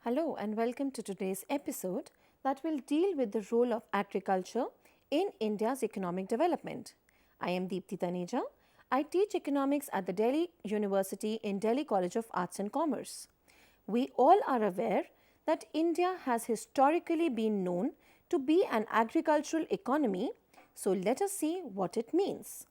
Hello and welcome to today's episode that will deal with the role of agriculture in India's economic development. I am Deepthi Taneja. I teach economics at the Delhi University in Delhi College of Arts and Commerce. We all are aware that India has historically been known to be an agricultural economy, so let us see what it means.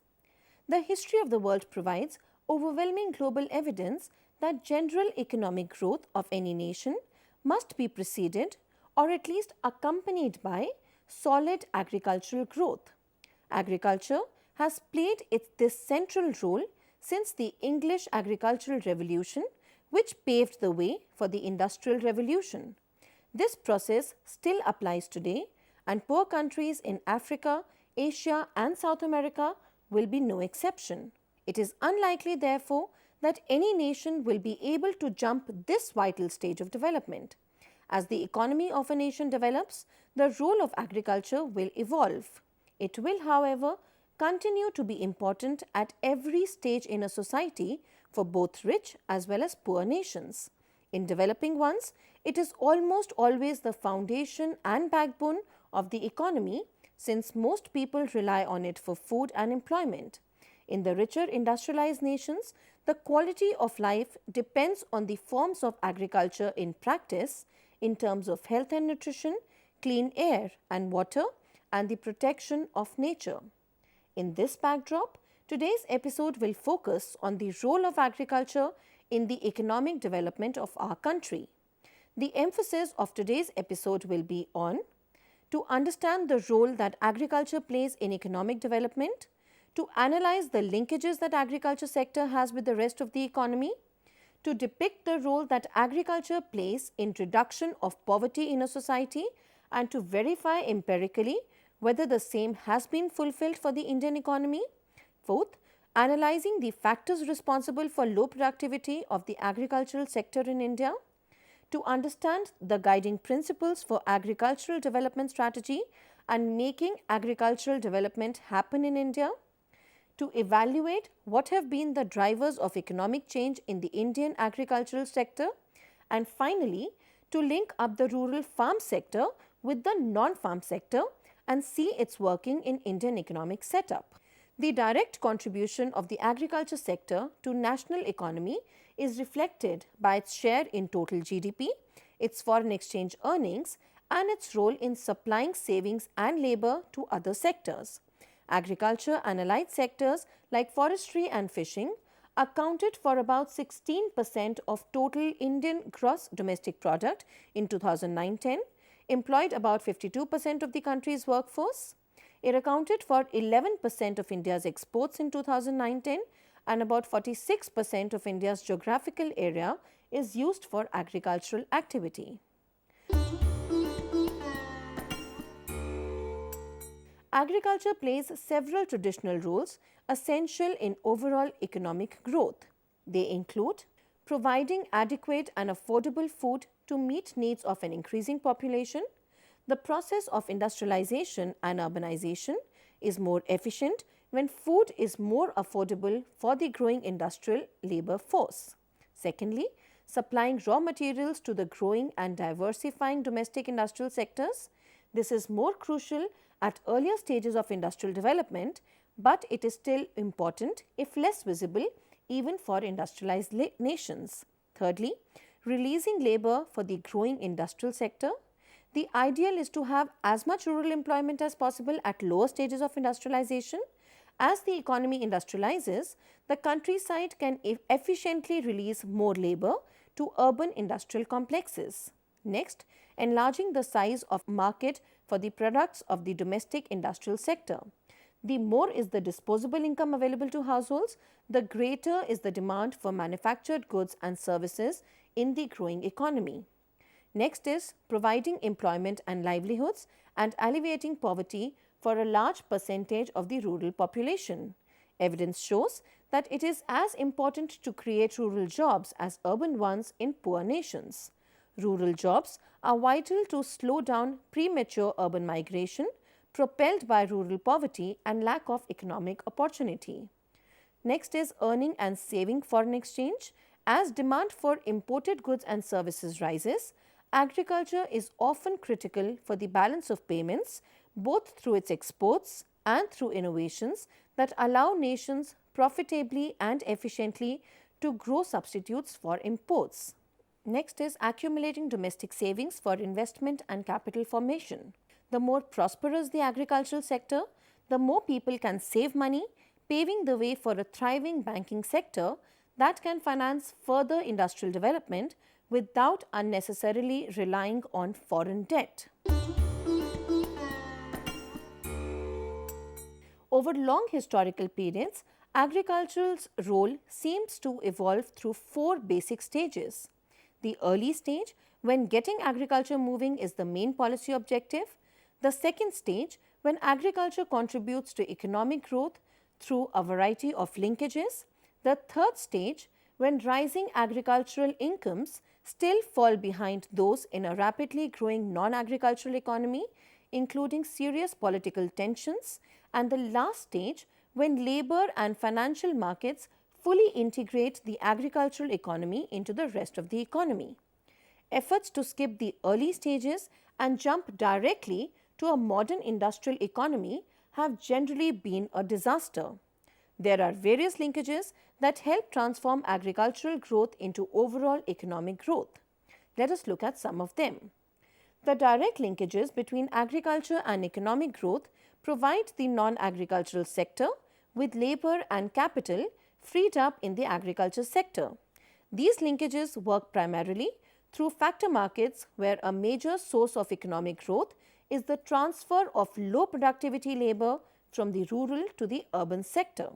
The history of the world provides overwhelming global evidence that general economic growth of any nation must be preceded or at least accompanied by solid agricultural growth. Agriculture has played this central role since the English agricultural revolution, which paved the way for the Industrial Revolution. This process still applies today, and poor countries in Africa, Asia, and South America will be no exception. It is unlikely, therefore, that any nation will be able to jump this vital stage of development. As the economy of a nation develops, the role of agriculture will evolve. It will, however, continue to be important at every stage in a society for both rich as well as poor nations. In developing ones, it is almost always the foundation and backbone of the economy since most people rely on it for food and employment. In the richer industrialized nations, the quality of life depends on the forms of agriculture in practice in terms of health and nutrition, clean air and water, and the protection of nature. In this backdrop, today's episode will focus on the role of agriculture in the economic development of our country. The emphasis of today's episode will be on to understand the role that agriculture plays in economic development, to analyze the linkages that agriculture sector has with the rest of the economy, to depict the role that agriculture plays in reduction of poverty in a society, and to verify empirically whether the same has been fulfilled for the Indian economy. Fourth, analyzing the factors responsible for low productivity of the agricultural sector in India, to understand the guiding principles for agricultural development strategy and making agricultural development happen in India, to evaluate what have been the drivers of economic change in the Indian agricultural sector, and finally, to link up the rural farm sector with the non-farm sector and see its working in Indian economic setup. The direct contribution of the agriculture sector to national economy is reflected by its share in total GDP, its foreign exchange earnings, and its role in supplying savings and labor to other sectors. Agriculture and allied sectors like forestry and fishing accounted for about 16% of total Indian gross domestic product in 2009-10, employed about 52% of the country's workforce. It accounted for 11% of India's exports in 2009-10, and about 46% of India's geographical area is used for agricultural activity. Agriculture plays several traditional roles essential in overall economic growth. They include providing adequate and affordable food to meet needs of an increasing population. The process of industrialization and urbanization is more efficient when food is more affordable for the growing industrial labor force. Secondly, supplying raw materials to the growing and diversifying domestic industrial sectors. This is more crucial at earlier stages of industrial development, but it is still important, if less visible, even for industrialized nations. Thirdly, releasing labor for the growing industrial sector. The ideal is to have as much rural employment as possible at lower stages of industrialization. As the economy industrializes, the countryside can efficiently release more labor to urban industrial complexes. Next, enlarging the size of market for the products of the domestic industrial sector. The more is the disposable income available to households, the greater is the demand for manufactured goods and services in the growing economy. Next is providing employment and livelihoods and alleviating poverty for a large percentage of the rural population. Evidence shows that it is as important to create rural jobs as urban ones in poor nations. Rural jobs are vital to slow down premature urban migration propelled by rural poverty and lack of economic opportunity. Next is earning and saving foreign exchange. As demand for imported goods and services rises, agriculture is often critical for the balance of payments, both through its exports and through innovations that allow nations profitably and efficiently to grow substitutes for imports. Next is accumulating domestic savings for investment and capital formation. The more prosperous the agricultural sector, the more people can save money, paving the way for a thriving banking sector that can finance further industrial development without unnecessarily relying on foreign debt. Over long historical periods, agriculture's role seems to evolve through four basic stages. The early stage, when getting agriculture moving is the main policy objective. The second stage, when agriculture contributes to economic growth through a variety of linkages. The third stage, when rising agricultural incomes still fall behind those in a rapidly growing non-agricultural economy, including serious political tensions. And the last stage, when labor and financial markets fully integrate the agricultural economy into the rest of the economy. Efforts to skip the early stages and jump directly to a modern industrial economy have generally been a disaster. There are various linkages that help transform agricultural growth into overall economic growth. Let us look at some of them. The direct linkages between agriculture and economic growth provide the non-agricultural sector with labor and capital freed up in the agriculture sector. These linkages work primarily through factor markets, where a major source of economic growth is the transfer of low productivity labor from the rural to the urban sector.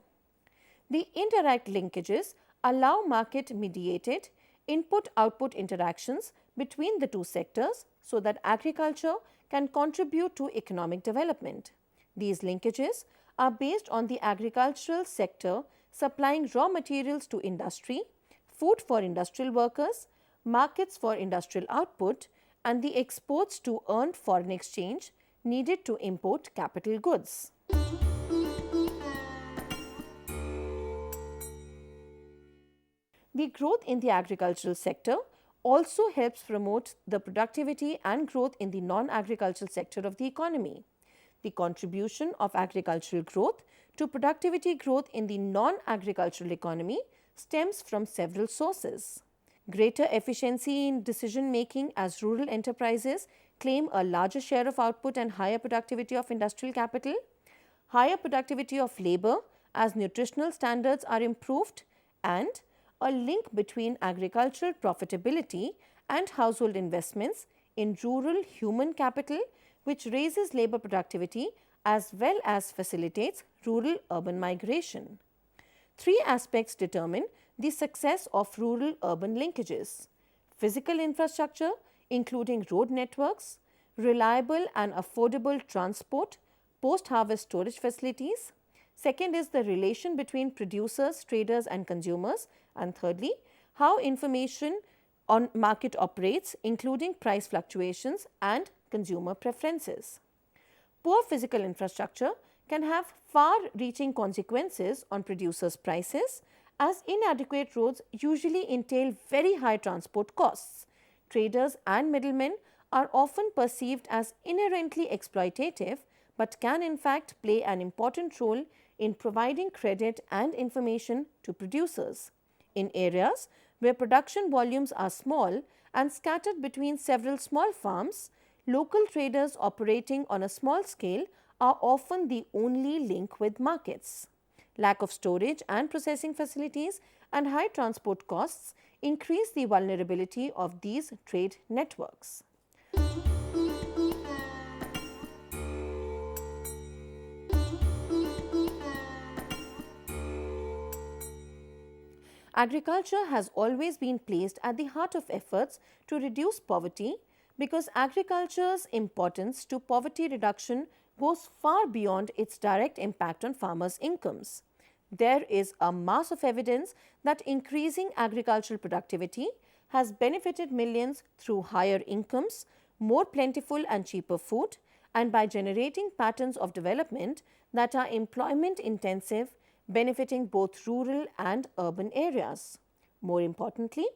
The indirect linkages allow market mediated input-output interactions between the two sectors so that agriculture can contribute to economic development. These linkages are based on the agricultural sector supplying raw materials to industry, food for industrial workers, markets for industrial output, and the exports to earn foreign exchange needed to import capital goods. The growth in the agricultural sector also helps promote the productivity and growth in the non-agricultural sector of the economy. The contribution of agricultural growth to productivity growth in the non-agricultural economy stems from several sources. Greater efficiency in decision making as rural enterprises claim a larger share of output and higher productivity of industrial capital. Higher productivity of labor as nutritional standards are improved, and a link between agricultural profitability and household investments in rural human capital, which raises labor productivity as well as facilitates rural urban migration. Three aspects determine the success of rural urban linkages: physical infrastructure, including road networks, reliable and affordable transport, post-harvest storage facilities. Second is the relation between producers, traders and consumers. And thirdly, how information on market operates, including price fluctuations and consumer preferences. Poor physical infrastructure can have far-reaching consequences on producers' prices, as inadequate roads usually entail very high transport costs. Traders and middlemen are often perceived as inherently exploitative, but can in fact play an important role in providing credit and information to producers. In areas where production volumes are small and scattered between several small farms, local traders operating on a small scale are often the only link with markets. Lack of storage and processing facilities and high transport costs increase the vulnerability of these trade networks. Agriculture has always been placed at the heart of efforts to reduce poverty, because agriculture's importance to poverty reduction goes far beyond its direct impact on farmers' incomes. There is a mass of evidence that increasing agricultural productivity has benefited millions through higher incomes, more plentiful and cheaper food, and by generating patterns of development that are employment intensive, benefiting both rural and urban areas. More importantly,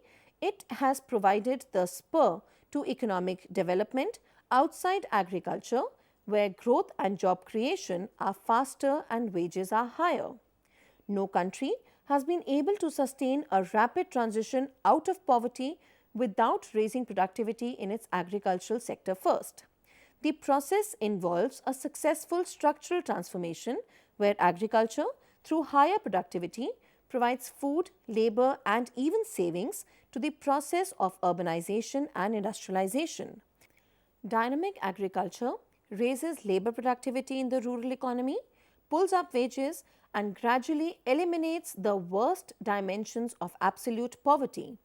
it has provided the spur to economic development outside agriculture, where growth and job creation are faster and wages are higher. No country has been able to sustain a rapid transition out of poverty without raising productivity in its agricultural sector first. The process involves a successful structural transformation where agriculture, through higher productivity, provides food, labor, and even savings to the process of urbanization and industrialization. Dynamic agriculture raises labor productivity in the rural economy, pulls up wages, and gradually eliminates the worst dimensions of absolute poverty,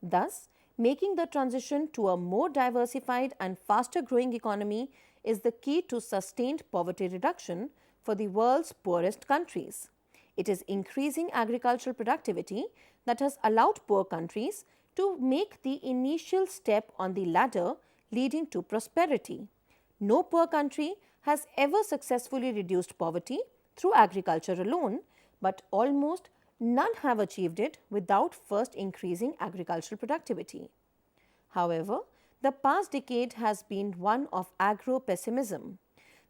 thus making the transition to a more diversified and faster growing economy is the key to sustained poverty reduction for the world's poorest countries. It is increasing agricultural productivity that has allowed poor countries to make the initial step on the ladder leading to prosperity. No poor country has ever successfully reduced poverty through agriculture alone, but almost none have achieved it without first increasing agricultural productivity. However, the past decade has been one of agro-pessimism.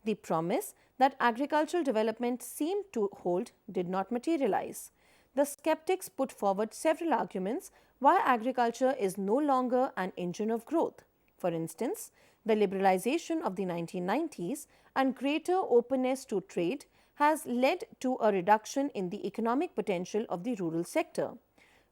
The promise that agricultural development seemed to hold did not materialize. The skeptics put forward several arguments why agriculture is no longer an engine of growth. For instance, the liberalization of the 1990s and greater openness to trade has led to a reduction in the economic potential of the rural sector.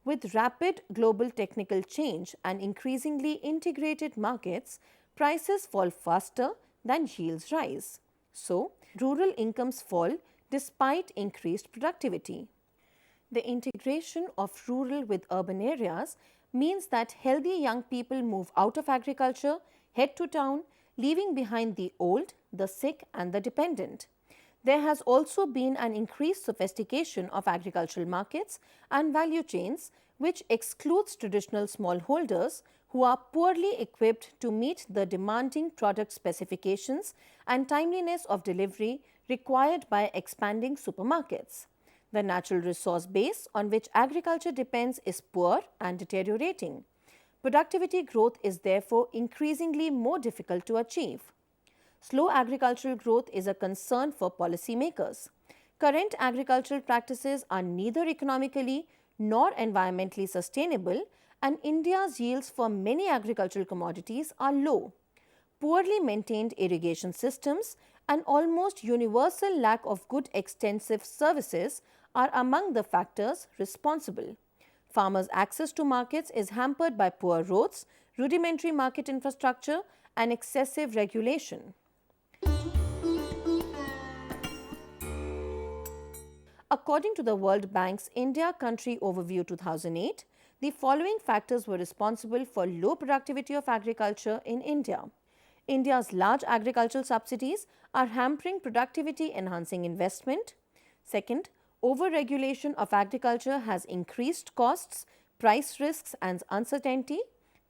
With rapid global technical change and increasingly integrated markets, prices fall faster than yields rise. So, rural incomes fall despite increased productivity. The integration of rural with urban areas means that healthy young people move out of agriculture, head to town, leaving behind the old, the sick, and the dependent. There has also been an increased sophistication of agricultural markets and value chains, which excludes traditional smallholders who are poorly equipped to meet the demanding product specifications and timeliness of delivery required by expanding supermarkets. The natural resource base on which agriculture depends is poor and deteriorating. Productivity growth is therefore increasingly more difficult to achieve. Slow agricultural growth is a concern for policymakers. Current agricultural practices are neither economically nor environmentally sustainable, and India's yields for many agricultural commodities are low. Poorly maintained irrigation systems and almost universal lack of good extensive services are among the factors responsible. Farmers' access to markets is hampered by poor roads, rudimentary market infrastructure, and excessive regulation. According to the World Bank's India Country Overview 2008, the following factors were responsible for low productivity of agriculture in India. India's large agricultural subsidies are hampering productivity-enhancing investment. Second, over-regulation of agriculture has increased costs, price risks, and uncertainty.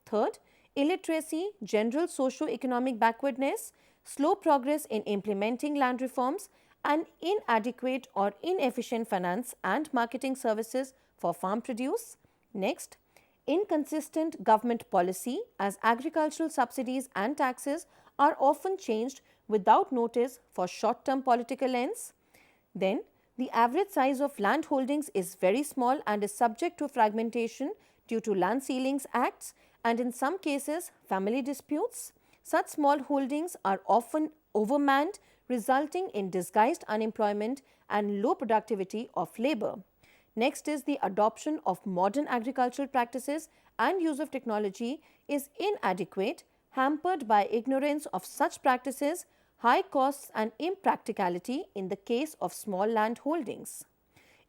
Third, illiteracy, general socio-economic backwardness, slow progress in implementing land reforms, and inadequate or inefficient finance and marketing services for farm produce. Next, inconsistent government policy, as agricultural subsidies and taxes are often changed without notice for short-term political ends. Then, the average size of land holdings is very small and is subject to fragmentation due to land ceilings acts and in some cases family disputes. Such small holdings are often overmanned, resulting in disguised unemployment and low productivity of labor. Next is the adoption of modern agricultural practices and use of technology is inadequate, hampered by ignorance of such practices, high costs and impracticality in the case of small land holdings.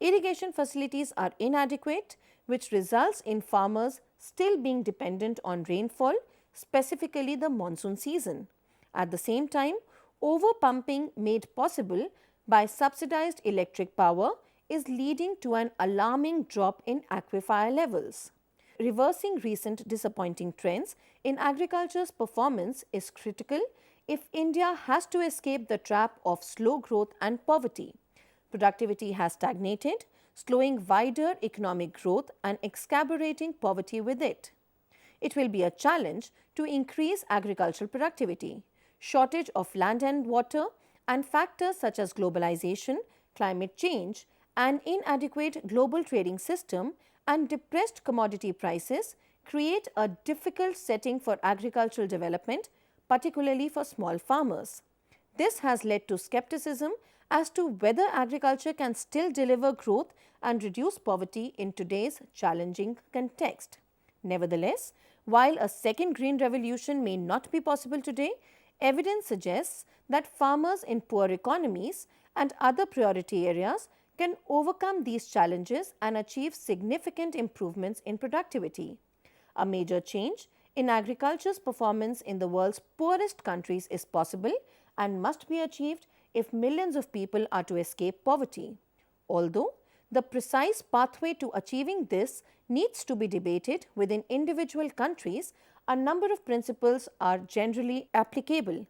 Irrigation facilities are inadequate, which results in farmers still being dependent on rainfall, specifically the monsoon season. At the same time, over-pumping made possible by subsidized electric power is leading to an alarming drop in aquifer levels. Reversing recent disappointing trends in agriculture's performance is critical if India has to escape the trap of slow growth and poverty. Productivity has stagnated, slowing wider economic growth and exacerbating poverty with it. It will be a challenge to increase agricultural productivity. Shortage of land and water and factors such as globalization, climate change, an inadequate global trading system, and depressed commodity prices create a difficult setting for agricultural development, particularly for small farmers. This has led to skepticism as to whether agriculture can still deliver growth and reduce poverty in today's challenging context. Nevertheless, while a second green revolution may not be possible today, evidence suggests that farmers in poor economies and other priority areas can overcome these challenges and achieve significant improvements in productivity. A major change in agriculture's performance in the world's poorest countries is possible and must be achieved if millions of people are to escape poverty. Although the precise pathway to achieving this needs to be debated within individual countries, a number of principles are generally applicable.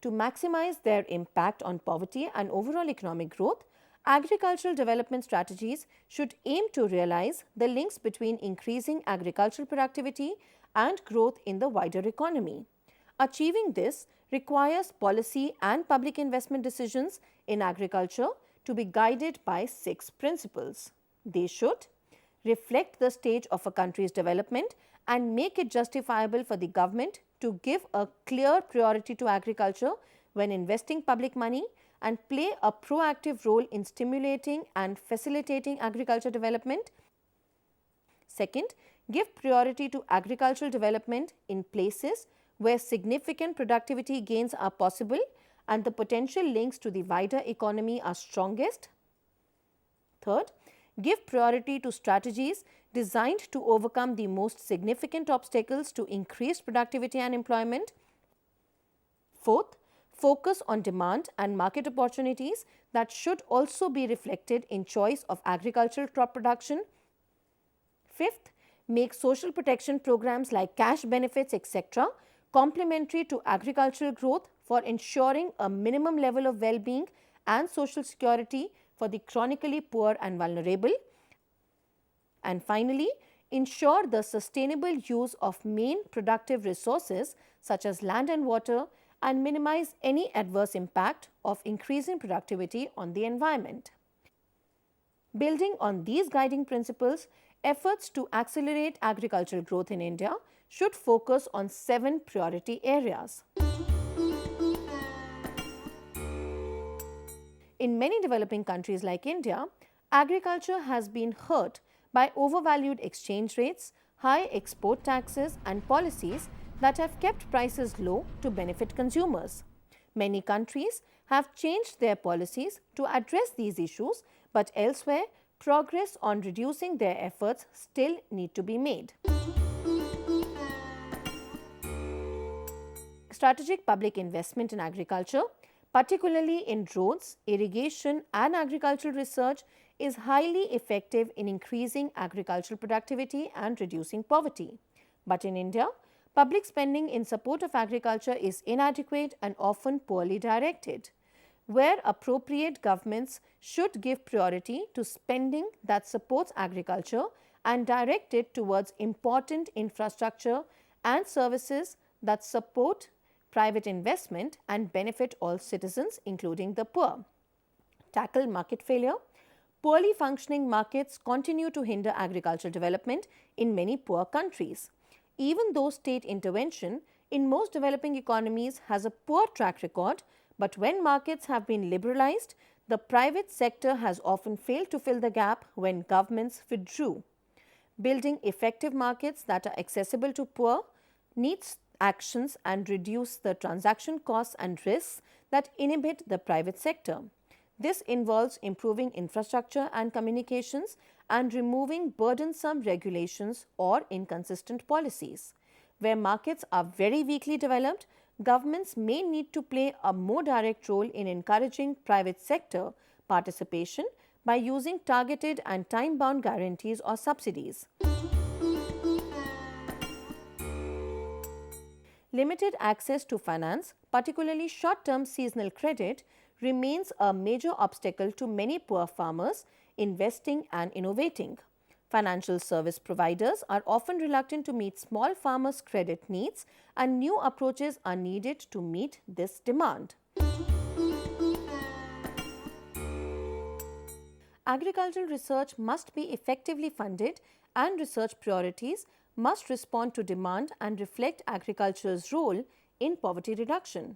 To maximize their impact on poverty and overall economic growth, agricultural development strategies should aim to realize the links between increasing agricultural productivity and growth in the wider economy. Achieving this requires policy and public investment decisions in agriculture to be guided by 6 principles. They should reflect the stage of a country's development and make it justifiable for the government to give a clear priority to agriculture when investing public money and play a proactive role in stimulating and facilitating agriculture development. Second, give priority to agricultural development in places where significant productivity gains are possible and the potential links to the wider economy are strongest. Third, give priority to strategies designed to overcome the most significant obstacles to increased productivity and employment. Fourth, focus on demand and market opportunities that should also be reflected in choice of agricultural crop production. Fifth, make social protection programs like cash benefits, etc., complementary to agricultural growth for ensuring a minimum level of well-being and social security for the chronically poor and vulnerable. And finally, ensure the sustainable use of main productive resources such as land and water and minimize any adverse impact of increasing productivity on the environment. Building on these guiding principles, efforts to accelerate agricultural growth in India should focus on 7 priority areas. In many developing countries like India, agriculture has been hurt by overvalued exchange rates, high export taxes and policies that have kept prices low to benefit consumers. Many countries have changed their policies to address these issues, but elsewhere, progress on reducing their efforts still need to be made. Strategic public investment in agriculture, particularly in roads, irrigation and agricultural research, is highly effective in increasing agricultural productivity and reducing poverty. But in India, public spending in support of agriculture is inadequate and often poorly directed. Where appropriate, governments should give priority to spending that supports agriculture and direct it towards important infrastructure and services that support private investment and benefit all citizens, including the poor. Tackle market failure. Poorly functioning markets continue to hinder agricultural development in many poor countries. Even though state intervention in most developing economies has a poor track record, but when markets have been liberalized, the private sector has often failed to fill the gap when governments withdrew. Building effective markets that are accessible to poor needs actions and reduce the transaction costs and risks that inhibit the private sector. This involves improving infrastructure and communications and removing burdensome regulations or inconsistent policies. Where markets are very weakly developed, governments may need to play a more direct role in encouraging private sector participation by using targeted and time-bound guarantees or subsidies. Limited access to finance, particularly short-term seasonal credit, remains a major obstacle to many poor farmers, investing, and innovating. Financial service providers are often reluctant to meet small farmers' credit needs, and new approaches are needed to meet this demand. Agricultural research must be effectively funded, and research priorities must respond to demand and reflect agriculture's role in poverty reduction.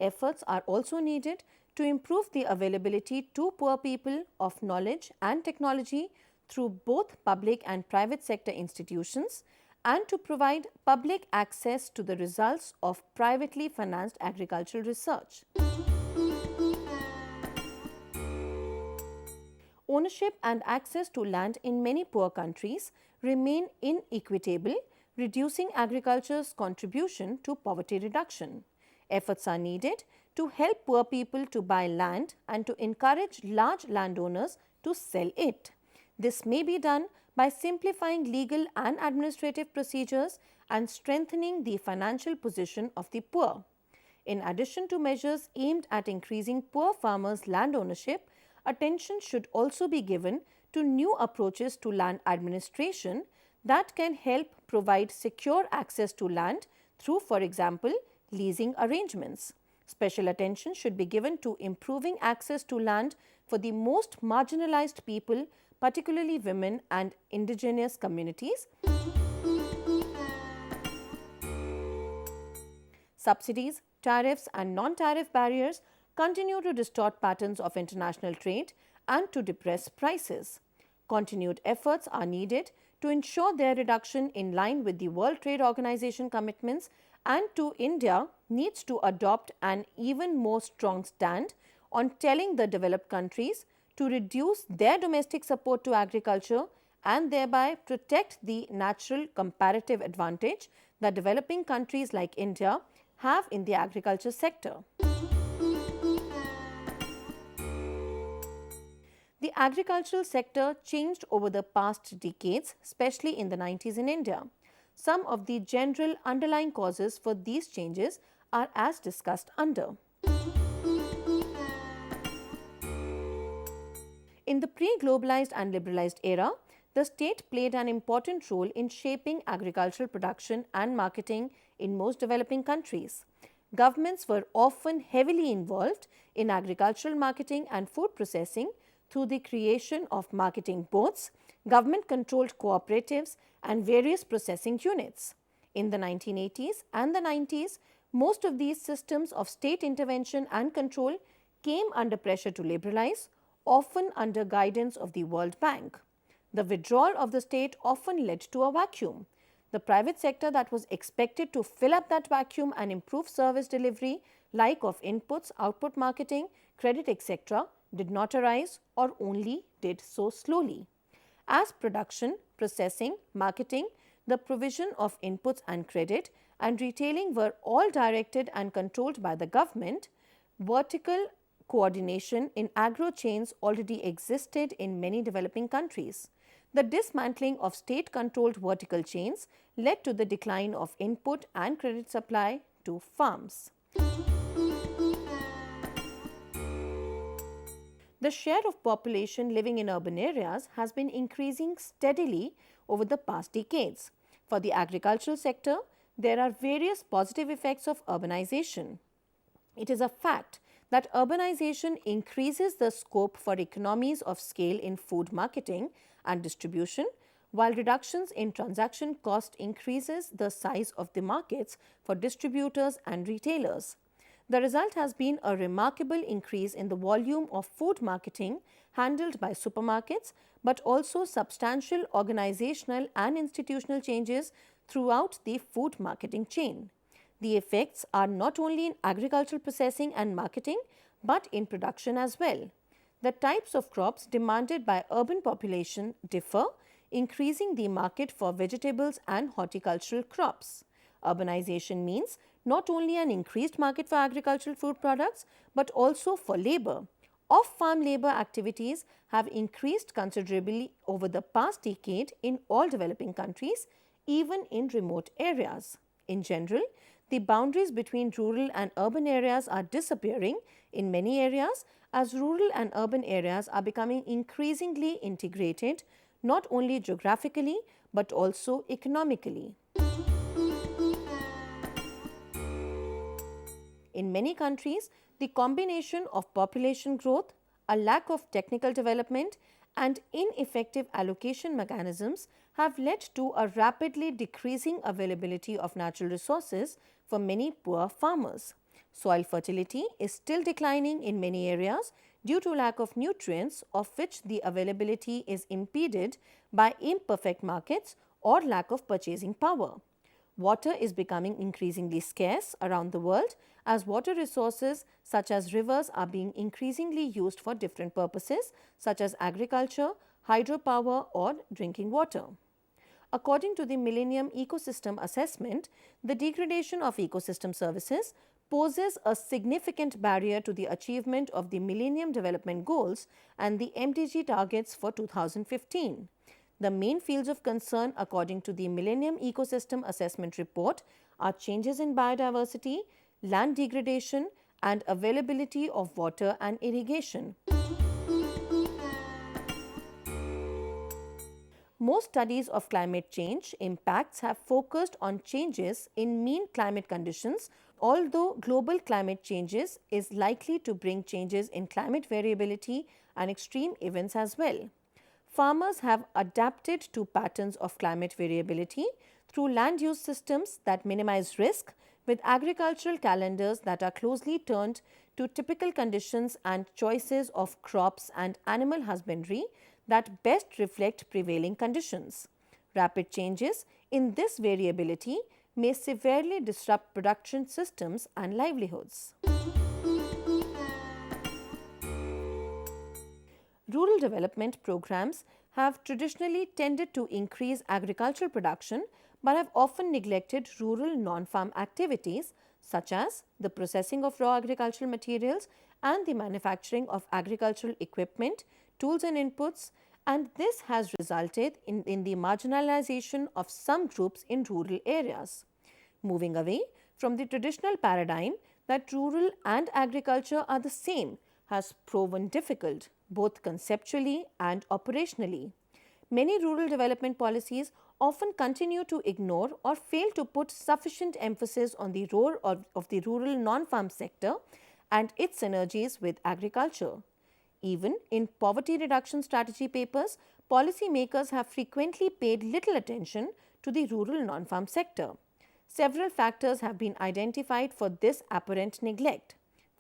Efforts are also needed to improve the availability to poor people of knowledge and technology through both public and private sector institutions, and to provide public access to the results of privately financed agricultural research. Ownership and access to land in many poor countries remain inequitable, reducing agriculture's contribution to poverty reduction. Efforts are needed to help poor people to buy land and to encourage large landowners to sell it. This may be done by simplifying legal and administrative procedures and strengthening the financial position of the poor. In addition to measures aimed at increasing poor farmers' land ownership, attention should also be given to new approaches to land administration that can help provide secure access to land through, for example, leasing arrangements. Special attention should be given to improving access to land for the most marginalized people, particularly women and indigenous communities. Subsidies, tariffs, and non-tariff barriers continue to distort patterns of international trade and to depress prices. Continued efforts are needed to ensure their reduction in line with the World Trade Organization commitments, and India needs to adopt an even more strong stand on telling the developed countries to reduce their domestic support to agriculture and thereby protect the natural comparative advantage that developing countries like India have in the agriculture sector. The agricultural sector changed over the past decades, especially in the 90s in India. Some of the general underlying causes for these changes are as discussed under. In the pre-globalized and liberalized era, the state played an important role in shaping agricultural production and marketing in most developing countries. Governments were often heavily involved in agricultural marketing and food processing through the creation of marketing boards, government-controlled cooperatives, and various processing units. In the 1980s and the 90s, most of these systems of state intervention and control came under pressure to liberalize, often under guidance of the World Bank. The withdrawal of the state often led to a vacuum. The private sector that was expected to fill up that vacuum and improve service delivery, like of inputs, output marketing, credit, etc., did not arise or only did so slowly. As production, processing, marketing, the provision of inputs and credit, and retailing were all directed and controlled by the government, vertical coordination in agro chains already existed in many developing countries. The dismantling of state-controlled vertical chains led to the decline of input and credit supply to farms. The share of population living in urban areas has been increasing steadily over the past decades. For the agricultural sector, there are various positive effects of urbanization. It is a fact that urbanization increases the scope for economies of scale in food marketing and distribution, while reductions in transaction cost increases the size of the markets for distributors and retailers. The result has been a remarkable increase in the volume of food marketing handled by supermarkets, but also substantial organizational and institutional changes throughout the food marketing chain. The effects are not only in agricultural processing and marketing, but in production as well. The types of crops demanded by urban population differ, increasing the market for vegetables and horticultural crops. Urbanization means not only an increased market for agricultural food products, but also for labor. Off-farm labor activities have increased considerably over the past decade in all developing countries, even in remote areas. In general, the boundaries between rural and urban areas are disappearing in many areas as rural and urban areas are becoming increasingly integrated not only geographically but also economically. In many countries, the combination of population growth, a lack of technical development, and ineffective allocation mechanisms have led to a rapidly decreasing availability of natural resources for many poor farmers. Soil fertility is still declining in many areas due to lack of nutrients, of which the availability is impeded by imperfect markets or lack of purchasing power. Water is becoming increasingly scarce around the world as water resources such as rivers are being increasingly used for different purposes such as agriculture, hydropower or drinking water. According to the Millennium Ecosystem Assessment, the degradation of ecosystem services poses a significant barrier to the achievement of the Millennium Development Goals and the MDG targets for 2015. The main fields of concern according to the Millennium Ecosystem Assessment Report are changes in biodiversity, land degradation and availability of water and irrigation. Most studies of climate change impacts have focused on changes in mean climate conditions, although global climate changes is likely to bring changes in climate variability and extreme events as well. Farmers have adapted to patterns of climate variability through land use systems that minimize risk with agricultural calendars that are closely turned to typical conditions and choices of crops and animal husbandry that best reflect prevailing conditions. Rapid changes in this variability may severely disrupt production systems and livelihoods. Rural development programs have traditionally tended to increase agricultural production but have often neglected rural non-farm activities such as the processing of raw agricultural materials and the manufacturing of agricultural equipment, tools and inputs, and this has resulted in the marginalization of some groups in rural areas. Moving away from the traditional paradigm that rural and agriculture are the same has proven difficult, both conceptually and operationally. Many rural development policies often continue to ignore or fail to put sufficient emphasis on the role of the rural non-farm sector and its synergies with agriculture. Even in poverty reduction strategy papers, policymakers have frequently paid little attention to the rural non-farm sector. Several factors have been identified for this apparent neglect.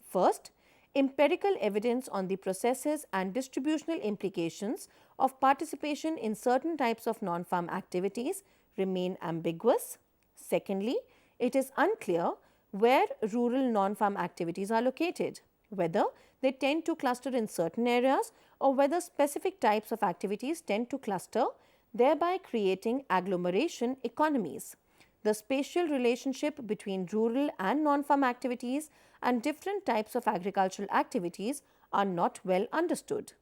First, empirical evidence on the processes and distributional implications of participation in certain types of non-farm activities remain ambiguous. Secondly, it is unclear where rural non-farm activities are located, whether they tend to cluster in certain areas or whether specific types of activities tend to cluster, thereby creating agglomeration economies. The spatial relationship between rural and non-farm activities and different types of agricultural activities are not well understood.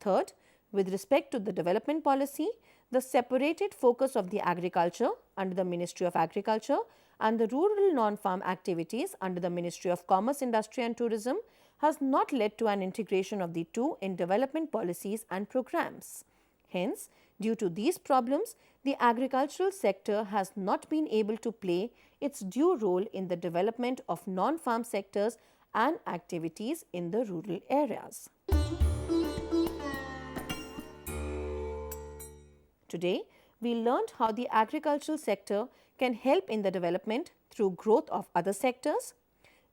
Third, with respect to the development policy, the separated focus of the agriculture under the Ministry of Agriculture and the rural non-farm activities under the Ministry of Commerce, Industry and Tourism has not led to an integration of the two in development policies and programs. Hence, due to these problems, the agricultural sector has not been able to play its due role in the development of non-farm sectors and activities in the rural areas. Today, we learned how the agricultural sector can help in the development through growth of other sectors.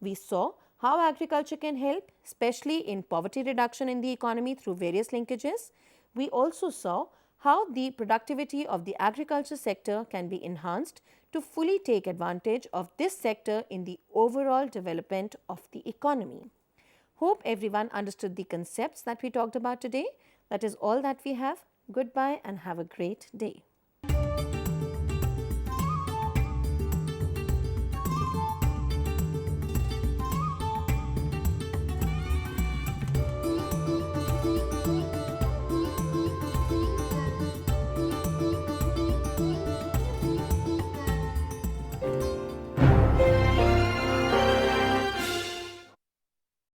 We saw how agriculture can help, especially in poverty reduction in the economy through various linkages. We also saw how the productivity of the agriculture sector can be enhanced to fully take advantage of this sector in the overall development of the economy. Hope everyone understood the concepts that we talked about today. That is all that we have. Goodbye and have a great day.